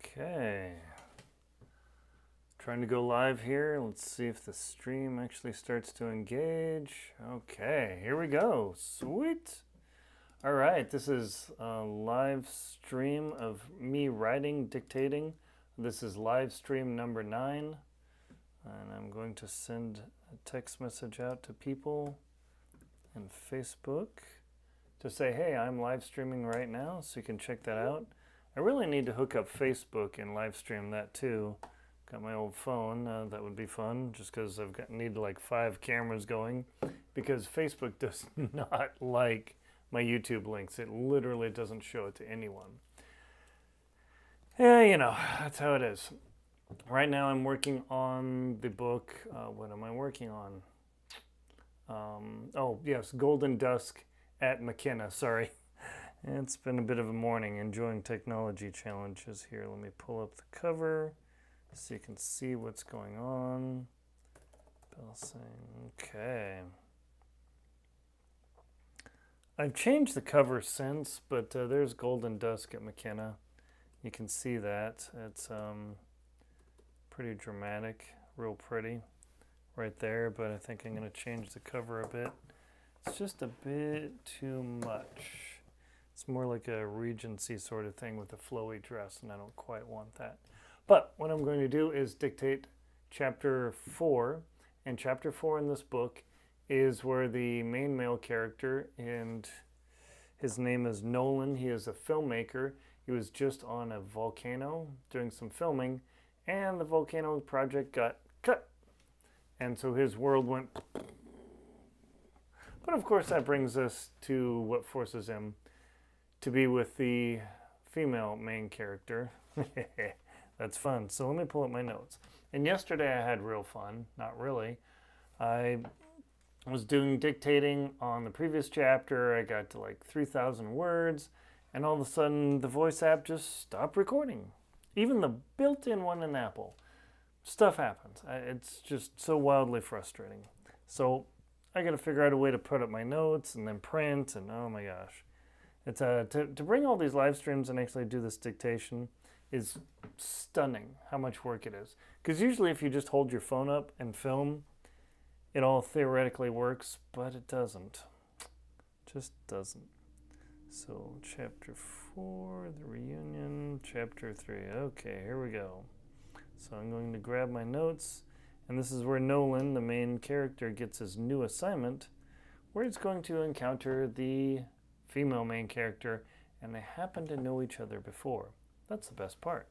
Okay. Trying to go live here. Let's see if the stream actually starts to engage. Okay, here we go. Sweet. All right, this is a live stream of me writing, dictating. This is live stream number 9. And I'm going to send a text message out to people in Facebook to say, hey, I'm live streaming right now, so you can check that out. I really need to hook up Facebook and live stream that too. Got my old phone, that would be fun, just because need like 5 cameras going, because Facebook does not like my YouTube links. It literally doesn't show it to anyone. Yeah, you know, that's how it is. Right now I'm working on the book. What am I working on? Oh, yes, Golden Dusk at Makena. Sorry. It's been a bit of a morning enjoying technology challenges here. Let me pull up the cover so you can see what's going on. Belsing. Okay. I've changed the cover since, but there's Golden Dusk at Makena. You can see that. It's pretty dramatic, real pretty right there, but I think I'm going to change the cover a bit. It's just a bit too much. It's more like a Regency sort of thing with a flowy dress, and I don't quite want that. But what I'm going to do is dictate chapter 4, and chapter 4 in this book is where the main male character, and his name is Nolan. He is a filmmaker. He was just on a volcano doing some filming, and the volcano project got cut. And so his world went. But of course that brings us to what forces him to be with the female main character. That's fun. So let me pull up my notes. And yesterday I had real fun. Not really. I was doing dictating on the previous chapter. I got to like 3,000 words. And all of a sudden the voice app just stopped recording. Even the built-in one in Apple. Stuff happens. It's just so wildly frustrating. So I got to figure out a way to put up my notes and then print, and oh my gosh. It's to bring all these live streams and actually do this dictation is stunning how much work it is. Because usually if you just hold your phone up and film, it all theoretically works, but it doesn't. Just doesn't. So chapter 4, the reunion, chapter 3. Okay, here we go. So I'm going to grab my notes, and this is where Nolan, the main character, gets his new assignment, where he's going to encounter the female main character, and they happen to know each other before. That's the best part.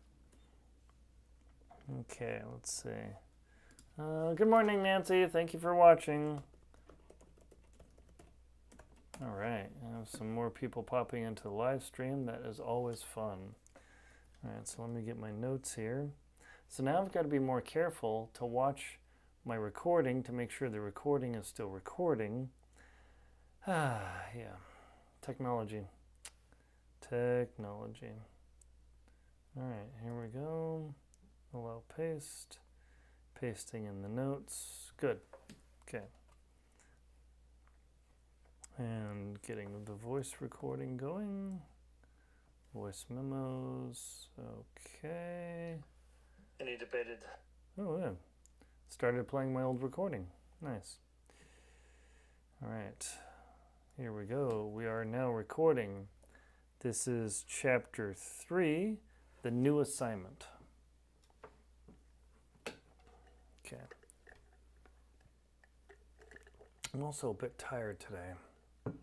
Okay, let's see. Good morning, Nancy. Thank you for watching. All right, I have some more people popping into the live stream. That is always fun. All right, so let me get my notes here. So now I've got to be more careful to watch my recording to make sure the recording is still recording. Yeah. Technology. Technology. All right, here we go. Allow paste. Pasting in the notes. Good. Okay. And getting the voice recording going. Voice memos. Okay. And he debated. Oh, yeah. Started playing my old recording. Nice. All right. Here we go. We are now recording. This is chapter 3, the new assignment. Okay. I'm also a bit tired today. I'm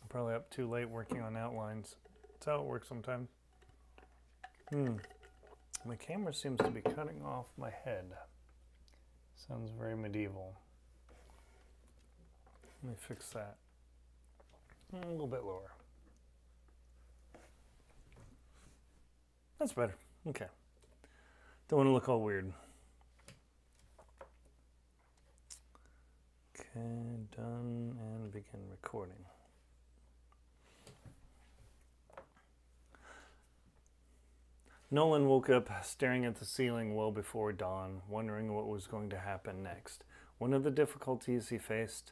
probably up too late working on outlines. That's how it works sometimes. My camera seems to be cutting off my head. Sounds very medieval. Let me fix that. A little bit lower. That's better. Okay. Don't want to look all weird. Okay, done, and begin recording. Nolan woke up staring at the ceiling well before dawn, wondering what was going to happen next. One of the difficulties he faced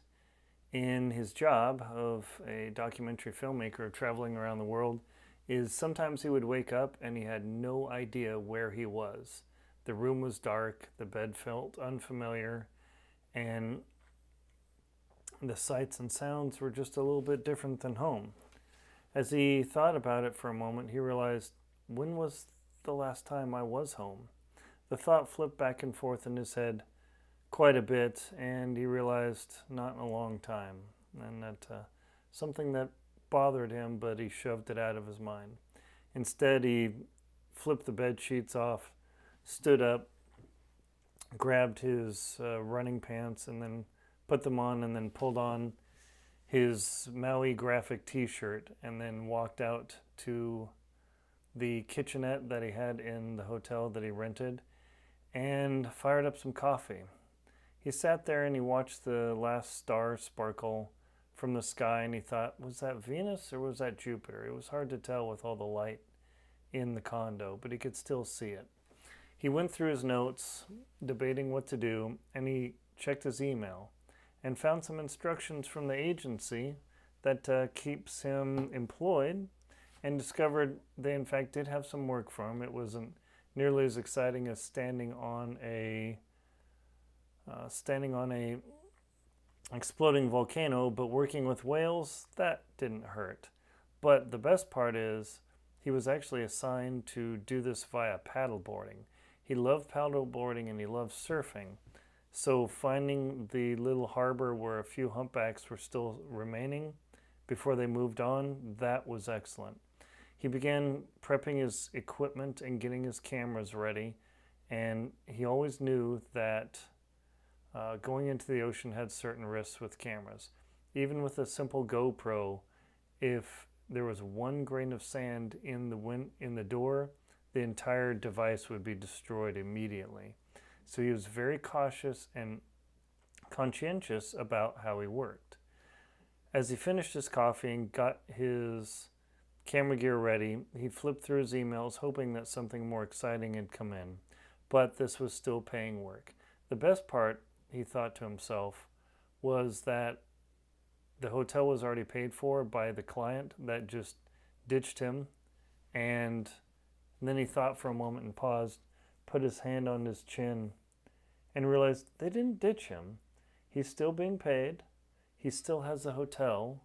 in his job of a documentary filmmaker traveling around the world is sometimes he would wake up and he had no idea where he was. The room was dark, the bed felt unfamiliar, and the sights and sounds were just a little bit different than home. As he thought about it for a moment, he realized, when was the last time I was home? The thought flipped back and forth in his head quite a bit, and he realized not in a long time. And that something that bothered him, but he shoved it out of his mind. Instead, he flipped the bed sheets off, stood up, grabbed his running pants, and then put them on, and then pulled on his Maui graphic t-shirt, and then walked out to the kitchenette that he had in the hotel that he rented and fired up some coffee. He sat there and he watched the last star sparkle from the sky, and he thought, was that Venus or was that Jupiter? It was hard to tell with all the light in the condo, but he could still see it. He went through his notes, debating what to do, and he checked his email and found some instructions from the agency that keeps him employed, and discovered they in fact did have some work for him. It wasn't nearly as exciting as standing on a exploding volcano, but working with whales, that didn't hurt. But the best part is he was actually assigned to do this via paddleboarding. He loved paddleboarding and he loved surfing. So finding the little harbor where a few humpbacks were still remaining before they moved on, that was excellent. He began prepping his equipment and getting his cameras ready, and he always knew that going into the ocean had certain risks with cameras. Even with a simple GoPro, if there was one grain of sand in the door, the entire device would be destroyed immediately. So he was very cautious and conscientious about how he worked. As he finished his coffee and got his camera gear ready, he flipped through his emails, hoping that something more exciting had come in. But this was still paying work. The best part, he thought to himself, was that the hotel was already paid for by the client that just ditched him. And then he thought for a moment and paused, put his hand on his chin, and realized they didn't ditch him. He's still being paid. He still has a hotel,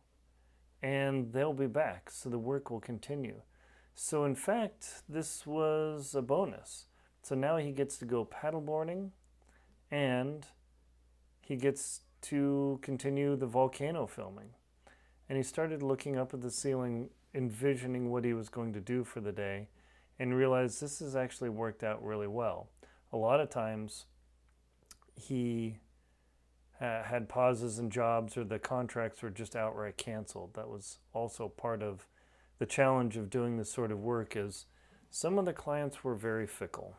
and they'll be back, so the work will continue. So in fact, this was a bonus. So now he gets to go paddleboarding, and he gets to continue the volcano filming. And he started looking up at the ceiling, envisioning what he was going to do for the day, and realized this has actually worked out really well. A lot of times he had pauses in jobs, or the contracts were just outright canceled. That was also part of the challenge of doing this sort of work, is some of the clients were very fickle.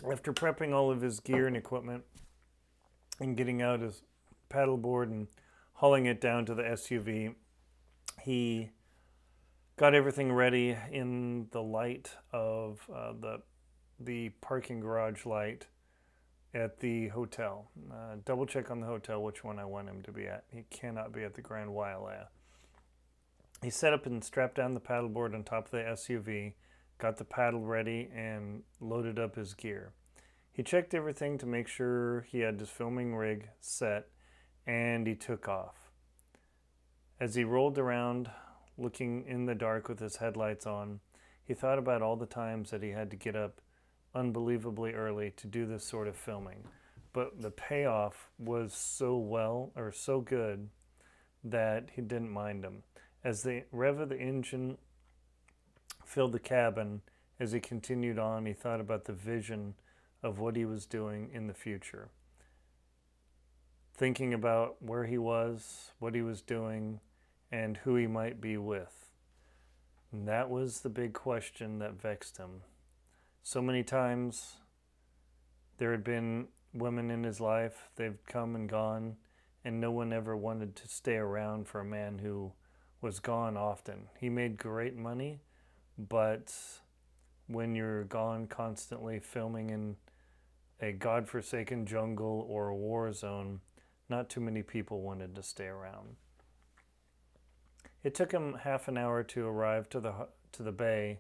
After prepping all of his gear and equipment and getting out his paddleboard and hauling it down to the SUV, he got everything ready in the light of the parking garage light at the hotel. Double check on the hotel which one I want him to be at. He cannot be at the Grand Wailea. He set up and strapped down the paddleboard on top of the SUV, got the paddle ready, and loaded up his gear. He checked everything to make sure he had his filming rig set, and he took off. As he rolled around, looking in the dark with his headlights on, he thought about all the times that he had to get up unbelievably early to do this sort of filming. But the payoff was so good that he didn't mind them. As the rev of the engine filled the cabin, as he continued on, he thought about the vision of what he was doing in the future. Thinking about where he was, what he was doing, and who he might be with. And that was the big question that vexed him. So many times there had been women in his life, they've come and gone, and no one ever wanted to stay around for a man who was gone often. He made great money, but when you're gone constantly filming in a godforsaken jungle or a war zone, not too many people wanted to stay around. It took him half an hour to arrive to the bay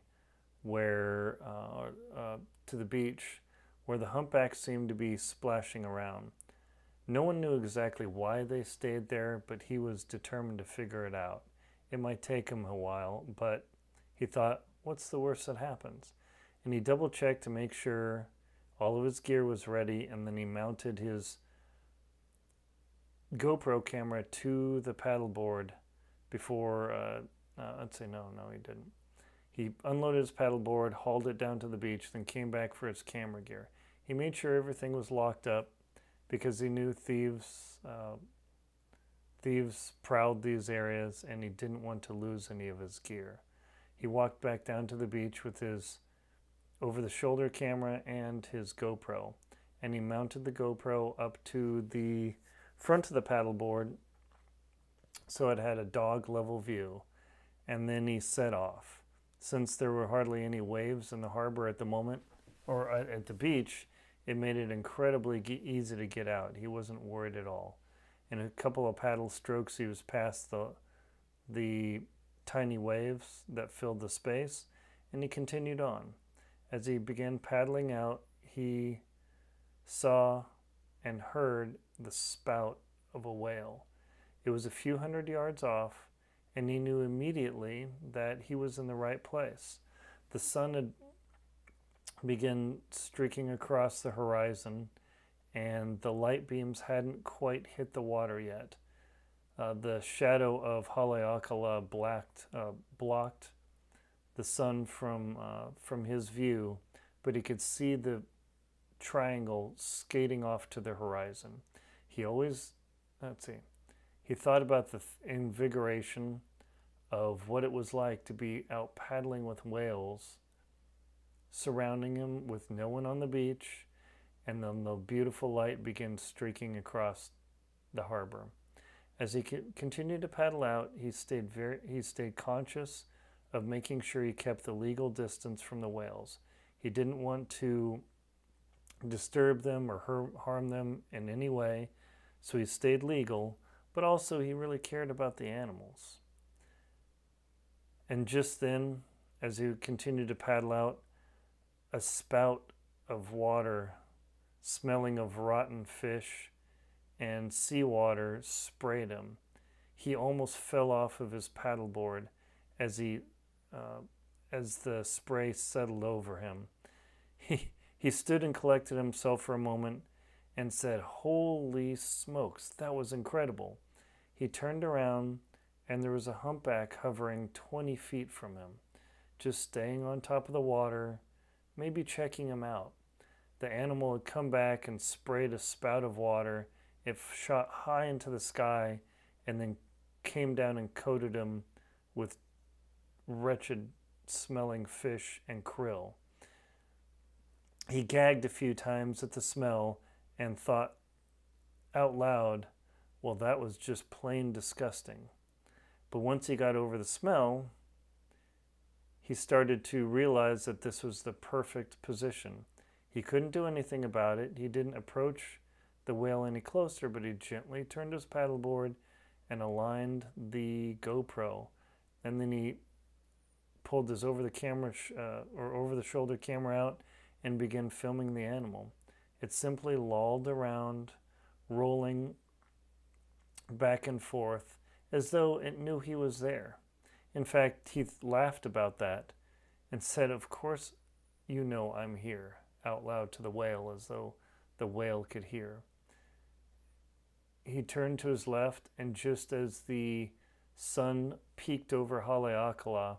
where to the beach where the humpback seemed to be splashing around. No one knew exactly why they stayed there, but he was determined to figure it out. It might take him a while, but he thought, what's the worst that happens? And he double-checked to make sure all of his gear was ready, and then he mounted his GoPro camera to the paddleboard before, I'd say no, he didn't. He unloaded his paddleboard, hauled it down to the beach, then came back for his camera gear. He made sure everything was locked up because he knew thieves prowled these areas and he didn't want to lose any of his gear. He walked back down to the beach with his over-the-shoulder camera and his GoPro, and he mounted the GoPro up to the front of the paddleboard so it had a dog-level view, and then he set off. Since there were hardly any waves in the harbor at the moment, or at the beach, it made it incredibly easy to get out. He wasn't worried at all. In a couple of paddle strokes, he was past the tiny waves that filled the space, and he continued on. As he began paddling out, he saw and heard the spout of a whale. It was a few hundred yards off, and he knew immediately that he was in the right place. The sun had begun streaking across the horizon, and the light beams hadn't quite hit the water yet. The shadow of Haleakala blocked the sun from his view, but he could see the triangle skating off to the horizon. He thought about the invigoration of what it was like to be out paddling with whales surrounding him with no one on the beach, and then the beautiful light began streaking across the harbor. As he continued to paddle out, he stayed conscious of making sure he kept the legal distance from the whales. He didn't want to disturb them or harm them in any way, so he stayed legal, but also he really cared about the animals. And just then, as he continued to paddle out, a spout of water smelling of rotten fish and seawater sprayed him. He almost fell off of his paddleboard as the spray settled over him. He stood and collected himself for a moment and said, "Holy smokes, that was incredible." He turned around and there was a humpback hovering 20 feet from him, just staying on top of the water, maybe checking him out. The animal had come back and sprayed a spout of water. It shot high into the sky and then came down and coated him with wretched smelling fish and krill. He gagged a few times at the smell and thought out loud, well, that was just plain disgusting. But once he got over the smell, he started to realize that this was the perfect position. He couldn't do anything about it. He didn't approach the whale any closer, but he gently turned his paddleboard and aligned the GoPro. And then he pulled his over-the-shoulder camera out and began filming the animal. It simply lolled around, rolling back and forth as though it knew he was there. In fact, he laughed about that and said, "Of course you know I'm here," out loud to the whale as though the whale could hear. He turned to his left, and just as the sun peeked over Haleakala,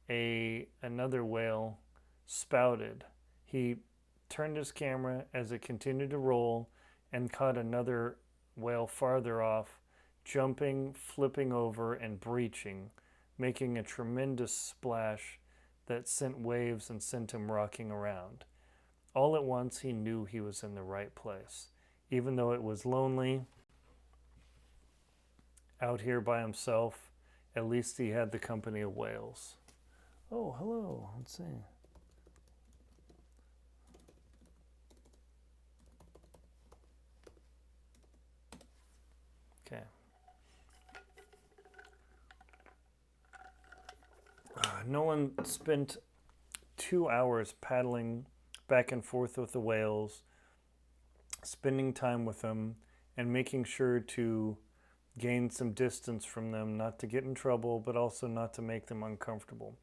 another whale spouted. He turned his camera as it continued to roll and caught another whale farther off, jumping, flipping over, and breaching, making a tremendous splash that sent waves and sent him rocking around. All at once, he knew he was in the right place. Even though it was lonely, out here by himself, at least he had the company of whales. Oh, hello. Let's see. Okay. Nolan spent 2 hours paddling back and forth with the whales, spending time with them, and making sure to gain some distance from them, not to get in trouble, but also not to make them uncomfortable.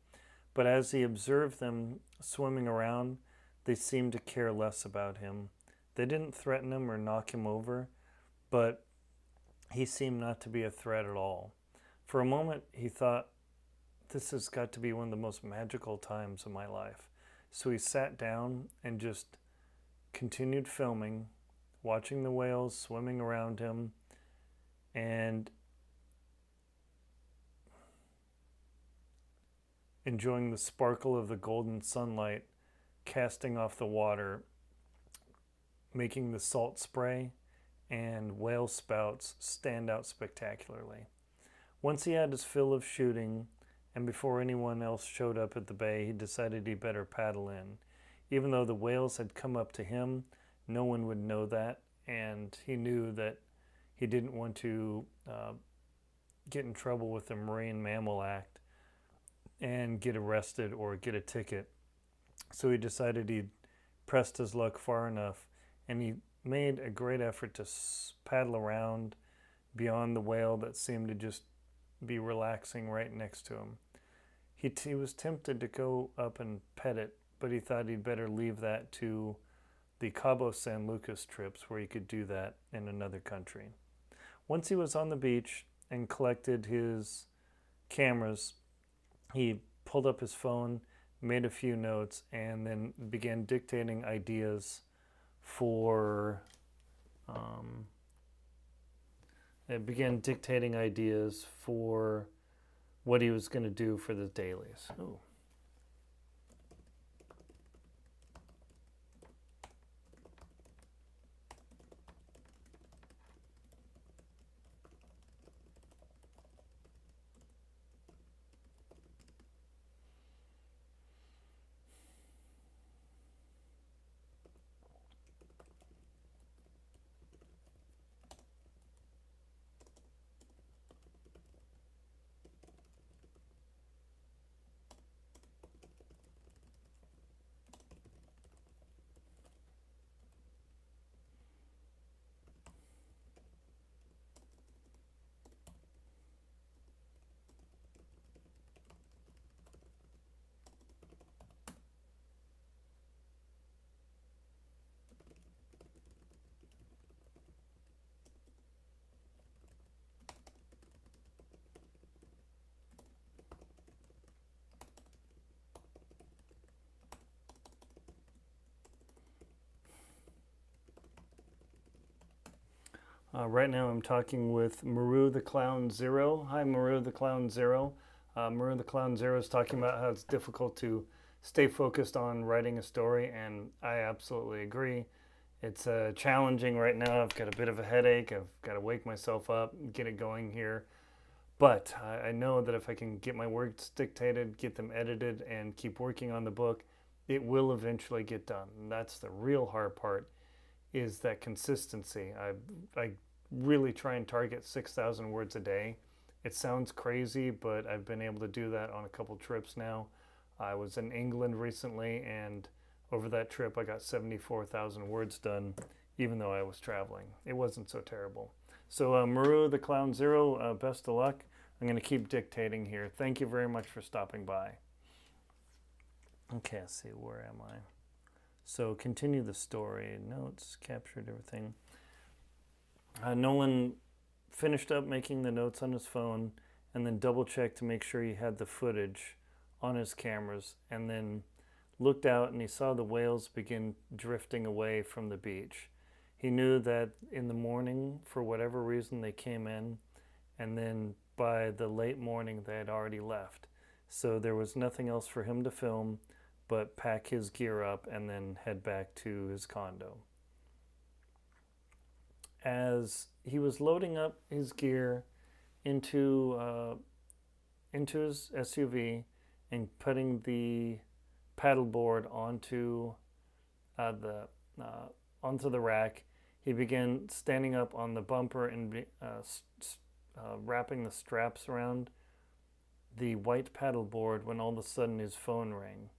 But as he observed them swimming around, they seemed to care less about him. They didn't threaten him or knock him over, but he seemed not to be a threat at all. For a moment, he thought, this has got to be one of the most magical times of my life. So he sat down and just continued filming, watching the whales swimming around him, and enjoying the sparkle of the golden sunlight casting off the water, making the salt spray and whale spouts stand out spectacularly. Once he had his fill of shooting, and before anyone else showed up at the bay, he decided he better paddle in. Even though the whales had come up to him, no one would know that, and he knew that he didn't want to get in trouble with the Marine Mammal Act and get arrested or get a ticket. So he decided he'd pressed his luck far enough, and he made a great effort to paddle around beyond the whale that seemed to just be relaxing right next to him. He was tempted to go up and pet it, but he thought he'd better leave that to the Cabo San Lucas trips where he could do that in another country. Once he was on the beach and collected his cameras, he pulled up his phone, made a few notes, and then began dictating ideas for what he was going to do for the dailies. Ooh. Right now I'm talking with Maru the Clown Zero. Hi, Maru the Clown Zero. Maru the Clown Zero is talking about how it's difficult to stay focused on writing a story, and I absolutely agree. It's challenging right now. I've got a bit of a headache. I've got to wake myself up, get it going here. But I know that if I can get my words dictated, get them edited, and keep working on the book, it will eventually get done. And that's the real hard part, is that consistency. I really try and target 6,000 words a day. It sounds crazy, but I've been able to do that on a couple trips now. I was in England recently, and over that trip I got 74,000 words done, even though I was traveling. It wasn't so terrible. So Maru the Clown Zero, best of luck. I'm going to keep dictating here. Thank you very much for stopping by. Okay, let's see, where am I? So continue the story. Notes, captured everything. Nolan finished up making the notes on his phone and then double checked to make sure he had the footage on his cameras, and then looked out and he saw the whales begin drifting away from the beach. He knew that in the morning, for whatever reason, they came in, and then by the late morning they had already left. So there was nothing else for him to film but pack his gear up and then head back to his condo. As he was loading up his gear into his SUV and putting the paddleboard onto the rack, he began standing up on the bumper and wrapping the straps around the white paddleboard when all of a sudden his phone rang.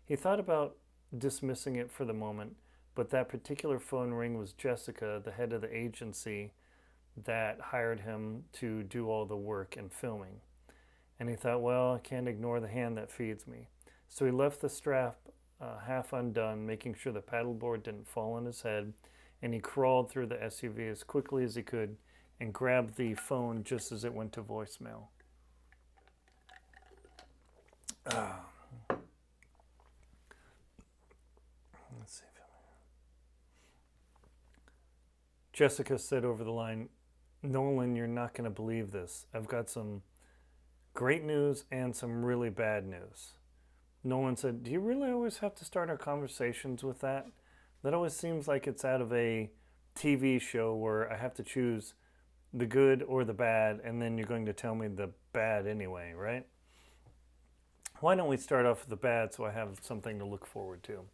He thought about dismissing it for the moment, but that particular phone ring was Jessica, the head of the agency that hired him to do all the work and filming. And he thought, well, I can't ignore the hand that feeds me. So he left the strap half undone, making sure the paddleboard didn't fall on his head, and he crawled through the SUV as quickly as he could and grabbed the phone just as it went to voicemail. Let's see. Jessica said over the line, Nolan, you're not going to believe this. I've got some great news and some really bad news. Nolan said, do you really always have to start our conversations with that? That always seems like it's out of a TV show where I have to choose the good or the bad, and then you're going to tell me the bad anyway, right? Why don't we start off with the bad so I have something to look forward to?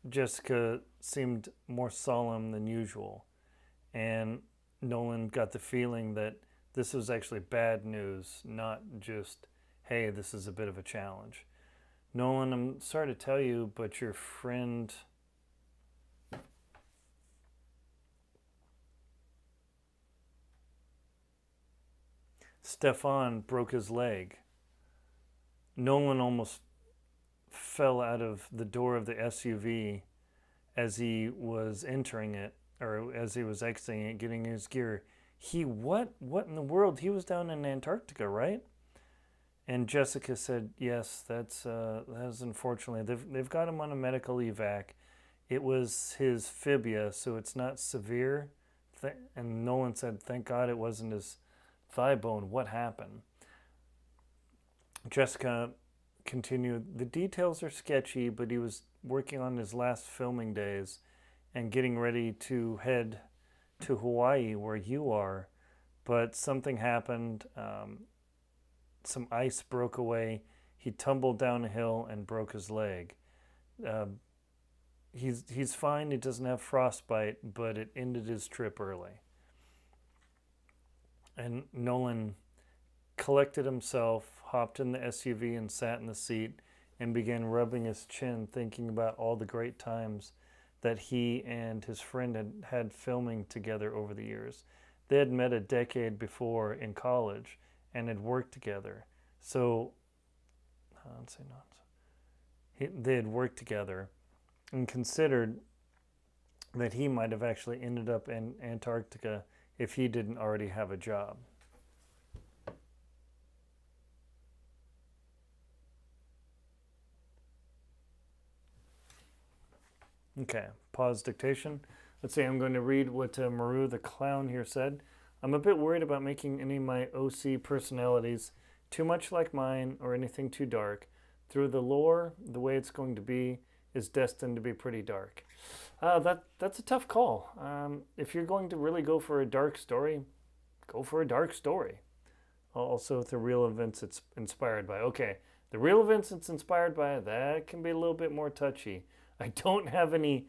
Jessica seemed more solemn than usual, and Nolan got the feeling that this was actually bad news, not just, hey, this is a bit of a challenge. Nolan, I'm sorry to tell you, but your friend... Stefan broke his leg. Nolan almost fell out of the door of the SUV as he was entering it, or as he was exiting it, getting his gear. What in the world? He was down in Antarctica, right? And Jessica said, yes, that's unfortunately. They've got him on a medical evac. It was his fibia, so it's not severe. And Nolan said, thank God it wasn't his thigh bone. What happened? Jessica continued, the details are sketchy, but he was working on his last filming days and getting ready to head to Hawaii, where you are. But something happened. Some ice broke away. He tumbled down a hill and broke his leg. He's fine. He doesn't have frostbite, but it ended his trip early. And Nolan collected himself, hopped in the SUV and sat in the seat and began rubbing his chin, thinking about all the great times that he and his friend had filming together over the years. They had met a decade before in college and had worked together. So, they had worked together and considered that he might have actually ended up in Antarctica if he didn't already have a job. Okay, pause dictation. Let's see, I'm going to read what Maru the clown here said. I'm a bit worried about making any of my OC personalities too much like mine or anything too dark. Through the lore, the way it's going to be is destined to be pretty dark. That's a tough call. If you're going to really go for a dark story, go for a dark story. Also, the real events it's inspired by. Okay, the real events it's inspired by, that can be a little bit more touchy. I don't have any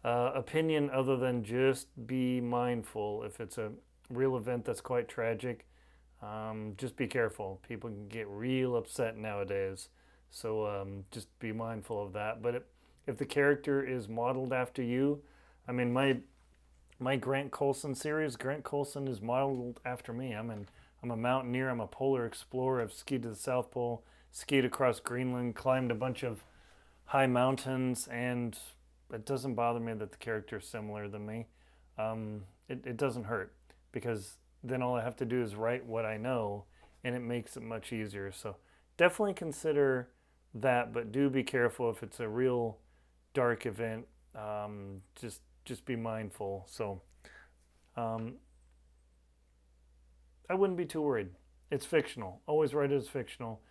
opinion other than just be mindful. If it's a real event that's quite tragic, just be careful. People can get real upset nowadays. So just be mindful of that. But if the character is modeled after you, I mean, my Grant Colson series, Grant Colson is modeled after me. I'm a mountaineer. I'm a polar explorer. I've skied to the South Pole, skied across Greenland, climbed a bunch of high mountains, and it doesn't bother me that the character is similar than me. It doesn't hurt, because then all I have to do is write what I know, and it makes it much easier. So definitely consider that, but do be careful if it's a real dark event. Just be mindful. So I wouldn't be too worried. It's fictional. Always write it as fictional.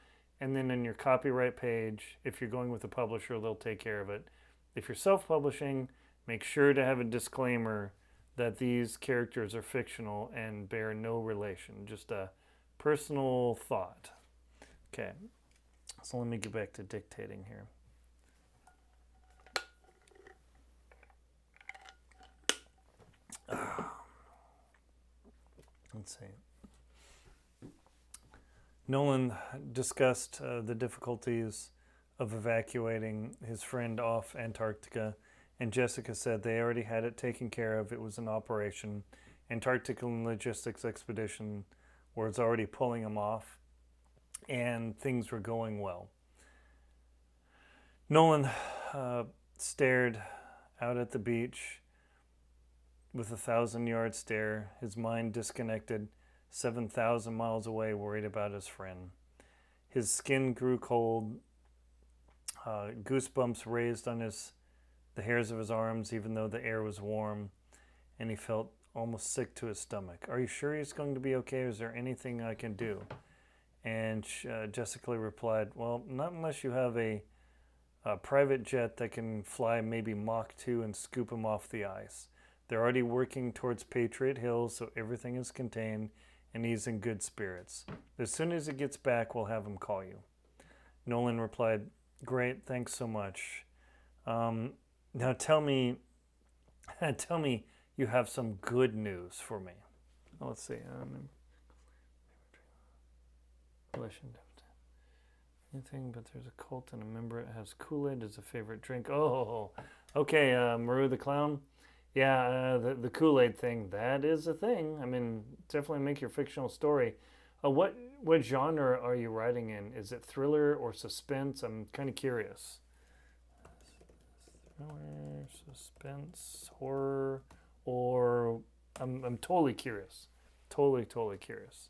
And then in your copyright page, if you're going with a publisher, they'll take care of it. If you're self-publishing, make sure to have a disclaimer that these characters are fictional and bear no relation. Just a personal thought. Okay, so let me get back to dictating here. Let's see. Nolan discussed the difficulties of evacuating his friend off Antarctica, and Jessica said they already had it taken care of. It was an operation. Antarctica Logistics Expedition was already pulling him off, and things were going well. Nolan stared out at the beach with a 1,000-yard stare, his mind disconnected, 7,000 miles away, worried about his friend. His skin grew cold, goosebumps raised on the hairs of his arms, even though the air was warm, and he felt almost sick to his stomach. Are you sure he's going to be okay? Is there anything I can do? And Jessica replied, well, not unless you have a private jet that can fly maybe Mach 2 and scoop him off the ice. They're already working towards Patriot Hill, so everything is contained, and he's in good spirits. As soon as he gets back, we'll have him call you. Nolan replied, great, thanks so much. Now tell me you have some good news for me. Oh, let's see. Anything, but there's a cult and a member that has Kool-Aid as a favorite drink. Oh, okay, Maru the Clown. Yeah, the Kool-Aid thing, that is a thing. I mean, definitely make your fictional story. What genre are you writing in? Is it thriller or suspense? I'm kind of curious. Thriller, suspense, horror, or I'm totally curious. Totally curious.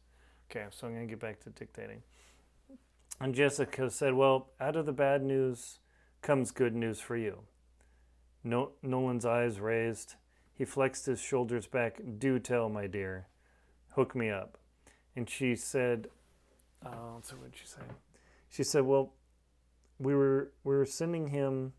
Okay, so I'm going to get back to dictating. And Jessica said, well, out of the bad news comes good news for you. Nolan's eyes raised. He flexed his shoulders back. Do tell, my dear. Hook me up. And she said, so what did she say? She said, well, we were sending him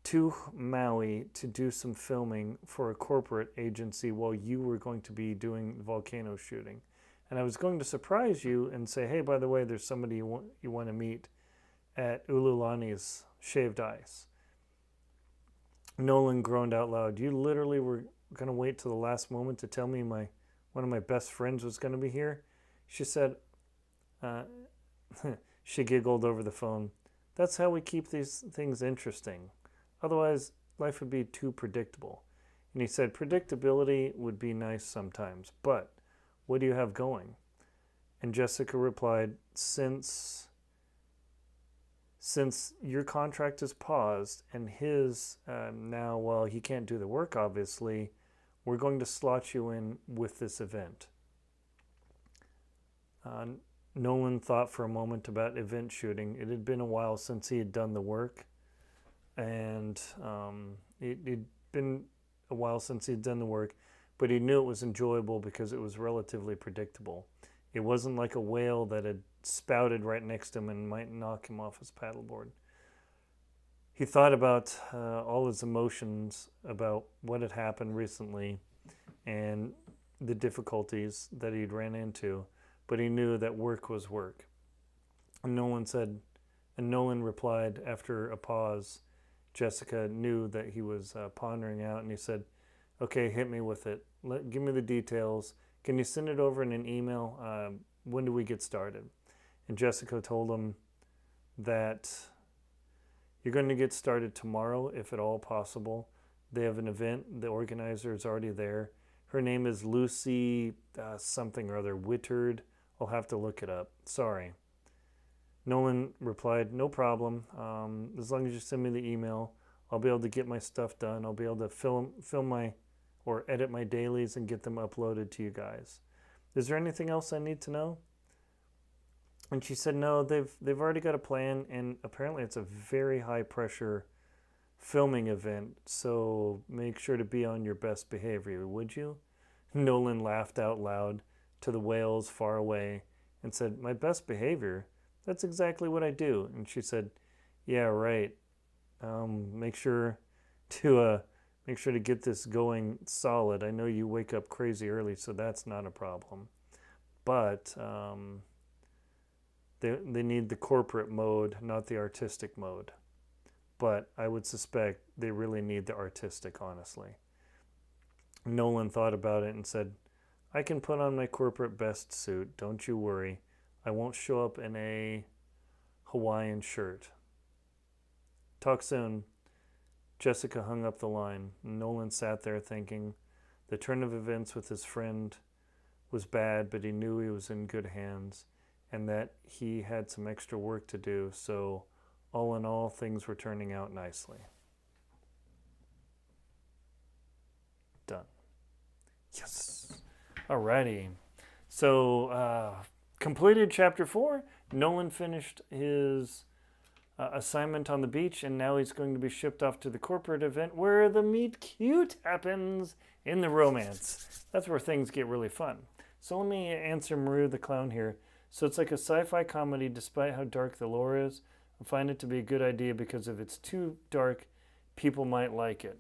to Maui to do some filming for a corporate agency while you were going to be doing the volcano shooting. And I was going to surprise you and say, hey, by the way, there's somebody you want to meet at Ululani's Shaved Ice. Nolan groaned out loud. You literally were going to wait till the last moment to tell me one of my best friends was going to be here? She said, she giggled over the phone. That's how we keep these things interesting. Otherwise, life would be too predictable. And he said, predictability would be nice sometimes, but what do you have going? And Jessica replied, since your contract is paused and his now, well, he can't do the work, obviously, we're going to slot you in with this event. Nolan thought for a moment about event shooting. It had been a while since he had done the work, and it'd been a while since he'd done the work, but he knew it was enjoyable because it was relatively predictable. It wasn't like a whale that had spouted right next to him and might knock him off his paddleboard. He thought about all his emotions about what had happened recently and the difficulties that he'd ran into, but he knew that work was work. And Nolan replied after a pause. Jessica knew that he was pondering out, and he said, okay, hit me with it. Give me the details. Can you send it over in an email? When do we get started? And Jessica told him that you're going to get started tomorrow, if at all possible. They have an event. The organizer is already there. Her name is Lucy something or other, Wittard. I'll have to look it up. Sorry. Nolan replied, no problem. As long as you send me the email, I'll be able to get my stuff done. I'll be able to film my or edit my dailies and get them uploaded to you guys. Is there anything else I need to know? And she said, no, they've already got a plan, and apparently it's a very high pressure filming event, so make sure to be on your best behavior, would you? Nolan laughed out loud to the whales far away and said, my best behavior? That's exactly what I do. And she said, yeah, right. Make sure to get this going solid. I know you wake up crazy early, so that's not a problem. But they need the corporate mode, not the artistic mode. But I would suspect they really need the artistic, honestly. Nolan thought about it and said, I can put on my corporate best suit, don't you worry. I won't show up in a Hawaiian shirt. Talk soon. Jessica hung up the line. Nolan sat there thinking the turn of events with his friend was bad, but he knew he was in good hands and that he had some extra work to do, so all in all, things were turning out nicely. Done. Yes. Alrighty. So, completed chapter 4. Nolan finished his assignment on the beach, and now he's going to be shipped off to the corporate event where the meet cute happens in the romance. That's where things get really fun. So let me answer Maru the Clown here. So it's like a sci-fi comedy despite how dark the lore is. I find it to be a good idea because if it's too dark, people might like it.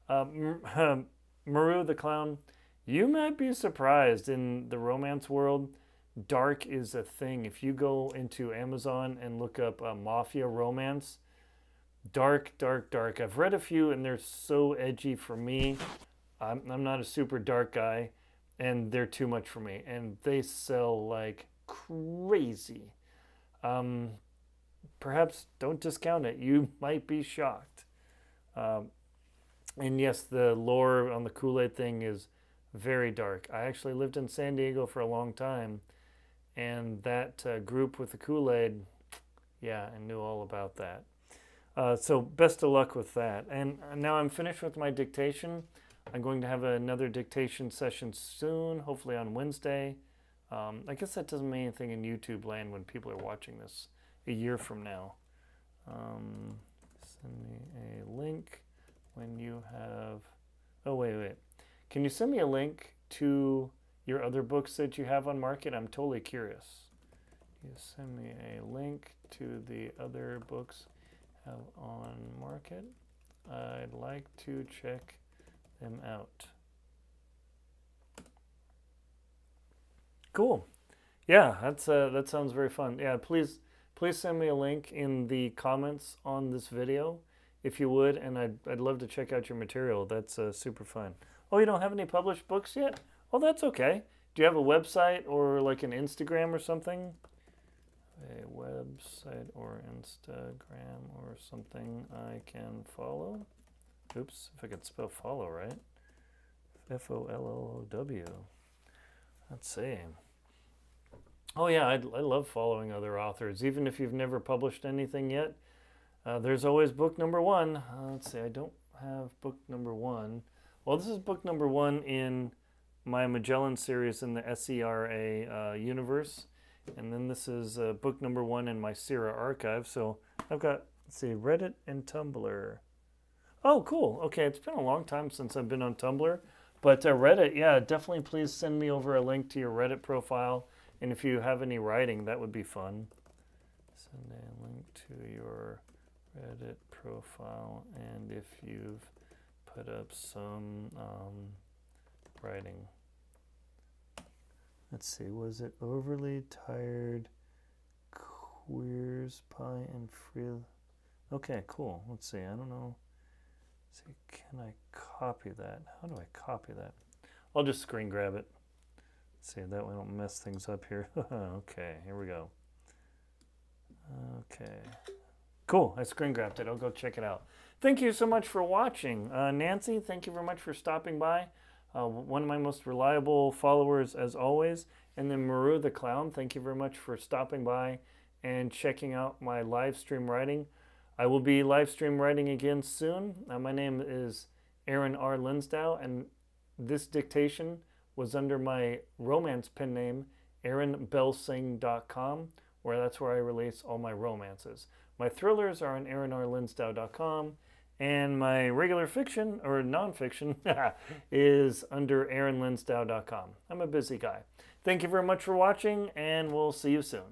Maru the Clown, you might be surprised in the romance world. Dark is a thing. If you go into Amazon and look up mafia romance, dark, dark, dark. I've read a few and they're so edgy for me. I'm not a super dark guy and they're too much for me. And they sell like crazy. Perhaps don't discount it. You might be shocked. And yes, the lore on the Kool-Aid thing is very dark. I actually lived in San Diego for a long time. And that group with the Kool-Aid, yeah, I knew all about that. So best of luck with that. And now I'm finished with my dictation. I'm going to have another dictation session soon, hopefully on Wednesday. I guess that doesn't mean anything in YouTube land when people are watching this a year from now. Send me a link when you have... Oh, wait. Can you send me a link to your other books that you have on market? I'm totally curious. You send me a link to the other books you have on market. I'd like to check them out. Cool. Yeah, that sounds very fun. Yeah, please send me a link in the comments on this video if you would, and I'd love to check out your material. That's super fun. Oh, you don't have any published books yet? Oh, that's okay. Do you have a website or like an Instagram or something? A website or Instagram or something I can follow? Oops, if I could spell follow right. Follow. Let's see. Oh yeah, I love following other authors. Even if you've never published anything yet, there's always book number 1. Let's see, I don't have book number 1. Well, this is book number 1 in my Magellan series in the SERA universe. And then this is book number 1 in my SERA archive. So I've got, let's see, Reddit and Tumblr. Oh, cool. Okay, it's been a long time since I've been on Tumblr. But Reddit, yeah, definitely please send me over a link to your Reddit profile. And if you have any writing, that would be fun. Send a link to your Reddit profile. And if you've put up some writing. Let's see, was it Overly Tired, Queers, Pie, and Free? Okay, cool. Let's see, I don't know. Let's see, can I copy that? How do I copy that? I'll just screen grab it. Let's see, that way I don't mess things up here. Okay, here we go. Okay. Cool, I screen grabbed it. I'll go check it out. Thank you so much for watching. Nancy, thank you very much for stopping by. One of my most reliable followers as always. And then Maru the Clown, thank you very much for stopping by and checking out my live stream writing. I will be live stream writing again soon. My name is Aaron R. Linsdau, and this dictation was under my romance pen name, AaronBelsing.com, where that's where I release all my romances. My thrillers are on AaronRLinsdau.com. And my regular fiction, or nonfiction, is under AaronLinsdau.com. I'm a busy guy. Thank you very much for watching, and we'll see you soon.